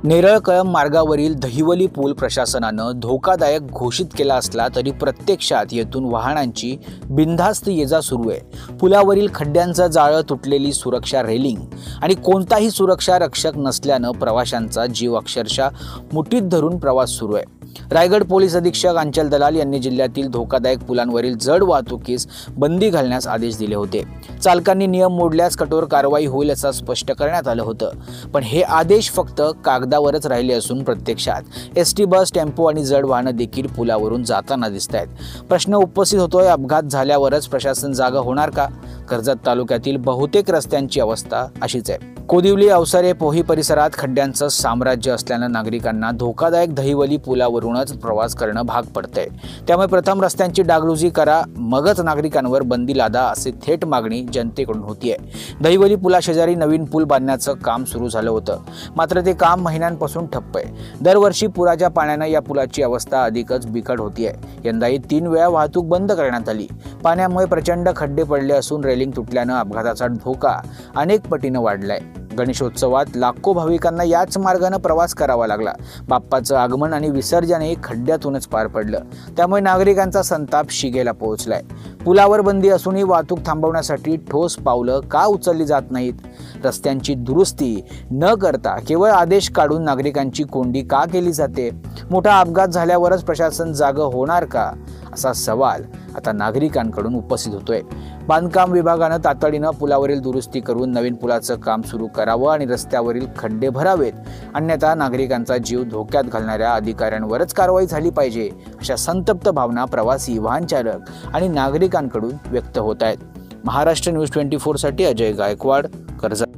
नेरळ कळंब मार्गावरील दहिवली पूल प्रशासनानं धोकादायक घोषित केला असला तरी प्रत्यक्षात येथून वाहनांची बिनधास्त ये-जा सुरू आहे। पुलावरील खड्ड्यांचं जाळं, तुटलेली सुरक्षा रेलिंग आणि कोणताही सुरक्षा रक्षक नसल्यानं प्रवाशांचा जीव अक्षरशः मुठीत धरून प्रवास सुरू आहे। रायगड पोलीस अधीक्षक अंचल दलाल यांनी जिल्ह्यातील धोकादायक पुलांवरील जड वाहतुकीस बंदी घालण्यास आदेश दिले होते। चालकांनी नियम मोडल्यास कठोर कारवाई होईल असं स्पष्ट करण्यात आलं होतं। पण हे आदेश फक्त कागदावरच राहिले असून प्रत्यक्षात एसटी बस, टेम्पो आणि जड वाहनं देखील पुलावरून जाताना दिसतायत। प्रश्न उपस्थित होतोय, अपघात झाल्यावरच प्रशासन जागा होणार का? कर्जत तालुक्यातील बहुतेक रस्त्यांची अवस्था अशीच आहे। कोदिवली, अवसारे, पोही परिसरात खड्ड्यांचं साम्राज्य असल्यानं नागरिकांना धोकादायक दहिवली पुलावरूनच प्रवास करणं भाग पडतंय। त्यामुळे प्रथम रस्त्यांची डागडुजी करा, मगच नागरिकांवर बंदी लादा, अशी थेट मागणी जनतेकडून होतीये। दहिवली पुलाशेजारी नवीन पूल बांधण्याचं काम सुरू झालं होतं, मात्र ते काम महिन्यांपासून ठप्प आहे। दरवर्षी पुराच्या पाण्यानं या पुलाची अवस्था अधिकच बिकट होतीये। यंदाही 3 वेळा वाहतूक बंद करण्यात आली। पाण्यामुळे प्रचंड खड्डे पडले असून रेलिंग तुटल्यानं अपघाताचा धोका अनेक पटीनं वाढलाय। गणेशोत्सवात लाखो भाविकांना याच मार्गाने प्रवास करावा लागला। बाप्पाचं आगमन आणि विसर्जनही खड्ड्यातूनच पार पडलं, त्यामुळे नागरिकांचा संताप शिगेला पोहोचलाय। पुलावर बंदी असूनही वाहतूक थांबवण्यासाठी ठोस पावलं का उचलली जात नाहीत? रस्त्यांची दुरुस्ती न करता केवळ आदेश काढून नागरिकांची कोंडी का केली जाते? मोठा अपघात झाल्यावरच प्रशासन जागं होणार का, असा सवाल आता नागरिकांकडून उपस्थित होतोय। बांधकाम विभागानं तातडीनं पुलावरील दुरुस्ती करून नवीन पुलाचं काम सुरू करावं आणि रस्त्यावरील खड्डे भरावेत, अन्यथा नागरिकांचा जीव धोक्यात घालणाऱ्या अधिकाऱ्यांवरच कारवाई झाली पाहिजे, अशा संतप्त भावना प्रवासी, वाहन चालक आणि नागरिकांकडून व्यक्त होत आहेत। महाराष्ट्र न्यूज 24 साठी अजय गायकवाड, कर्जत।